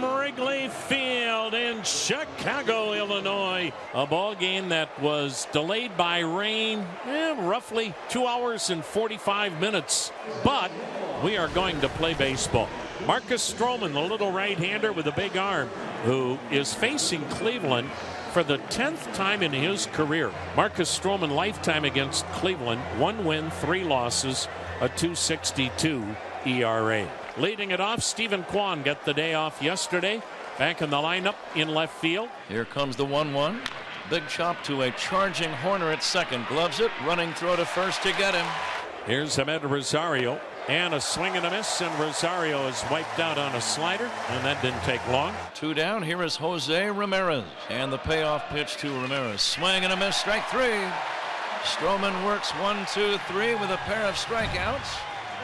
from Wrigley Field in Chicago, Illinois. A ball game that was delayed by rain, roughly 2 hours and 45 minutes. But we are going to play baseball. Marcus Stroman, the little right-hander with a big arm, who is facing Cleveland for the 10th time in his career. Marcus Stroman lifetime against Cleveland, 1 win, 3 losses, a .262 ERA. Leading it off, Stephen Kwan got the day off yesterday. Back in the lineup in left field. Here comes the 1-1. Big chop to a charging Horner at second. Gloves it, running throw to first to get him. Here's Ahmed Rosario. And a swing and a miss, and Rosario is wiped out on a slider, and that didn't take long. 2 down. Here is Jose Ramirez. And the payoff pitch to Ramirez. Swing and a miss, strike 3. Stroman works 1, 2, 3 with a pair of strikeouts.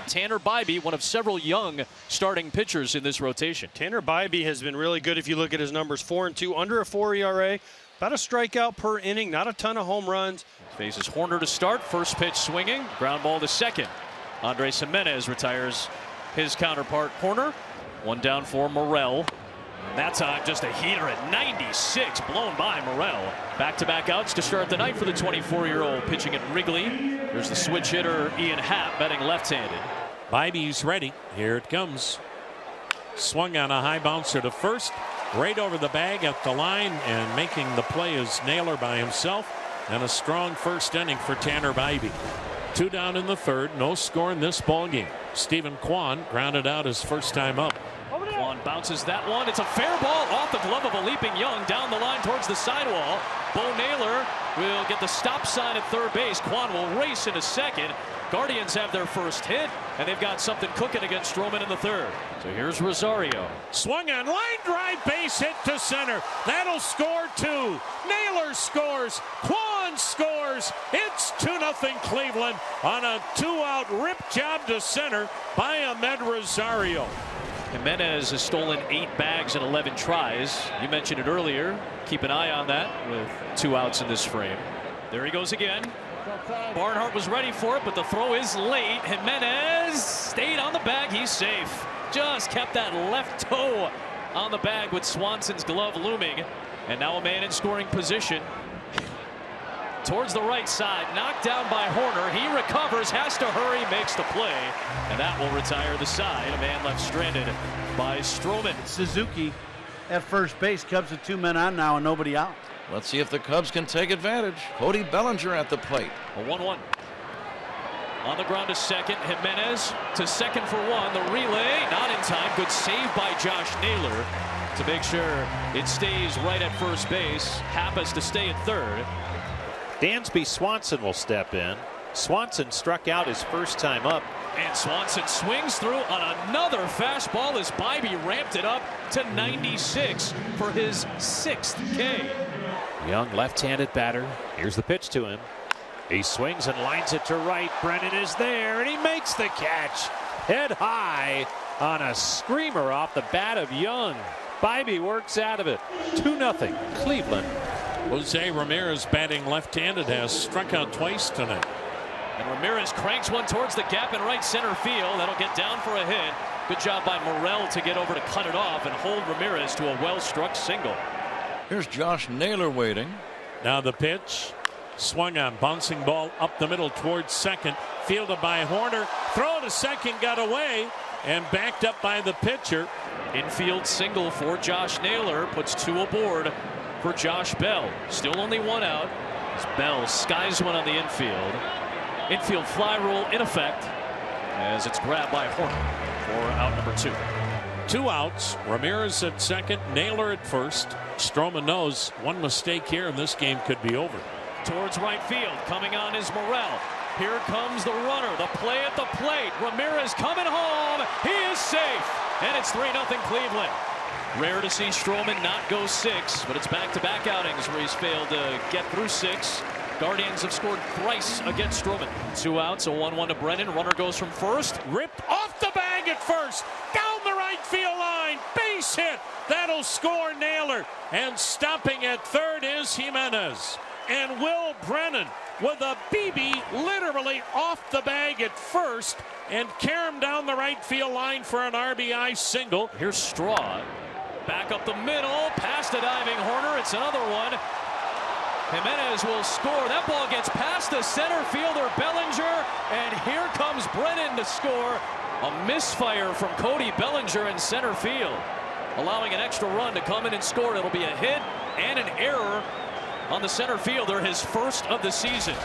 Tanner Bybee, one of several young starting pitchers in this rotation. Tanner Bybee has been really good if you look at his numbers. 4-2, under a 4 ERA, about a strikeout per inning, not a ton of home runs. Faces Horner to start. First pitch swinging, ground ball to second. Andres Jimenez retires his counterpart Horner. 1 down for Morel. That time just a heater at 96, blown by Morel. Back-to-back outs to start the night for the 24-year-old pitching at Wrigley. There's the switch hitter Ian Happ batting left-handed. Bybee's ready. Here it comes. Swung on a high bouncer to first. Right over the bag at the line, and making the play is Naylor by himself. And a strong first inning for Tanner Bybee. 2 down in the third, no score in this ball game. Stephen Kwan grounded out his first time up. Kwan bounces that one. It's a fair ball off the glove of a leaping Young down the line towards the sidewall. Bo Naylor will get the stop sign at third base. Kwan will race into second. Guardians have their first hit, and they've got something cooking against Stroman in the third. So here's Rosario. Swung on, line drive, base hit to center. That'll score 2. Naylor scores. Kwan scores. It's 2-0 Cleveland on a 2-out rip job to center by Ahmed Rosario. Jimenez has stolen 8 bags in 11 tries. You mentioned it earlier. Keep an eye on that with 2 outs in this frame. There he goes again. Barnhart was ready for it, but the throw is late. Jimenez stayed on the bag. He's safe. Just kept that left toe on the bag with Swanson's glove looming. And now a man in scoring position. Towards the right side, knocked down by Horner. He recovers, has to hurry, makes the play. And that will retire the side. A man left stranded by Stroman. Suzuki at first base. Cubs with 2 men on now and nobody out. Let's see if the Cubs can take advantage. Cody Bellinger at the plate. A 1-1. On the ground to second. Jimenez to second for 1. The relay not in time. Good save by Josh Naylor to make sure it stays right at first base. Happens to stay at third. Dansby Swanson will step in. Swanson struck out his first time up. And Swanson swings through on another fastball as Bybee ramped it up to 96 for his 6th K. Young left-handed batter. Here's the pitch to him. He swings and lines it to right. Brennan is there, and he makes the catch. Head high on a screamer off the bat of Young. Bybee works out of it. 2-0 Cleveland. Jose Ramirez, batting left-handed, has struck out twice tonight. And Ramirez cranks one towards the gap in right center field. That'll get down for a hit. Good job by Morel to get over to cut it off and hold Ramirez to a well-struck single. Here's Josh Naylor waiting. Now the pitch. Swung on, bouncing ball up the middle towards second. Fielded by Horner. Throw to second, got away, and backed up by the pitcher. Infield single for Josh Naylor. Puts 2 aboard for Josh Bell. Still only 1 out as Bell skies one on the infield. Infield fly rule in effect as it's grabbed by Horner for out number 2. 2 outs. Ramirez at second, Naylor at first. Stroman knows one mistake here and this game could be over. Towards right field, coming on is Morel. Here comes the runner, the play at the plate. Ramirez coming home. He is safe, and it's 3-0 Cleveland. Rare to see Stroman not go 6, but it's back-to-back outings where he's failed to get through 6. Guardians have scored thrice against Stroman. 2 outs, a 1-1 to Brennan. Runner goes from first. Ripped off the bag at first. Down the right field line. Base hit. That'll score Naylor. And stopping at third is Jimenez. And Will Brennan with a BB literally off the bag at first and carry him down the right field line for an RBI single. Here's Straw. Back up the middle, past the diving Horner. It's another one. Jimenez will score. That ball gets past the center fielder Bellinger, and here comes Brennan to score. A misfire from Cody Bellinger in center field, allowing an extra run to come in and score. It'll be a hit and an error on the center fielder, his first of the season.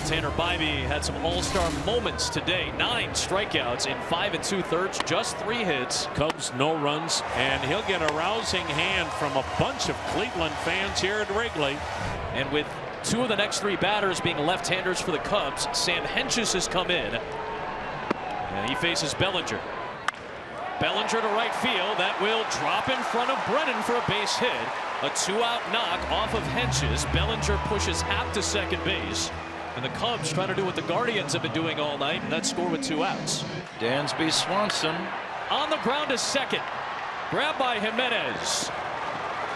Tanner Bybee had some all-star moments today. 9 strikeouts in 5 2/3, just 3 hits. Cubs no runs, and he'll get a rousing hand from a bunch of Cleveland fans here at Wrigley. And with 2 of the next 3 batters being left-handers for the Cubs, Sam Hentges has come in, and he faces Bellinger. Bellinger to right field. That will drop in front of Brennan for a base hit. A 2-out knock off of Hentges. Bellinger pushes half to second base. And the Cubs trying to do what the Guardians have been doing all night, and that's score with 2 outs. Dansby Swanson On the ground to second. Grabbed by Jimenez.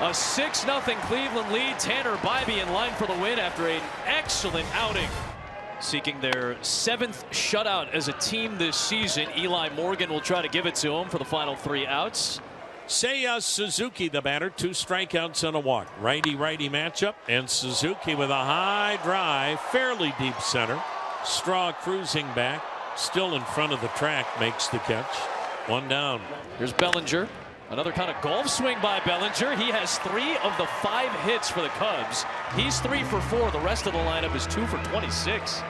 A 6-0 Cleveland lead. Tanner Bybee in line for the win after an excellent outing. Seeking their 7th shutout as a team this season. Eli Morgan will try to give it to him for the final 3 outs. Seiya Suzuki, the batter, 2 strikeouts and a walk. Righty-righty matchup, and Suzuki with a high drive, fairly deep center. Straw cruising back, still in front of the track, makes the catch. 1 down. Here's Bellinger. Another kind of golf swing by Bellinger. He has 3 of the 5 hits for the Cubs. He's 3 for 4. The rest of the lineup is 2 for 26.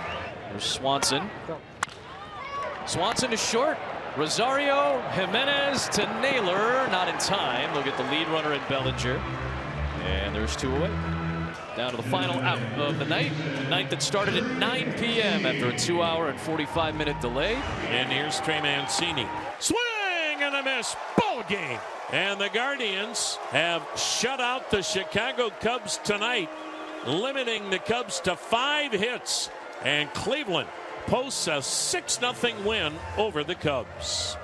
There's Swanson. Swanson is short. Rosario, Jimenez to Naylor. Not in time. They'll get the lead runner in Bellinger. And there's 2 away. Down to the final out of the night. The night that started at 9 p.m. after a 2-hour and 45-minute delay. And here's Trey Mancini. Swing and a miss. Ball game. And the Guardians have shut out the Chicago Cubs tonight, limiting the Cubs to 5 hits. And Cleveland posts a 6-0 win over the Cubs.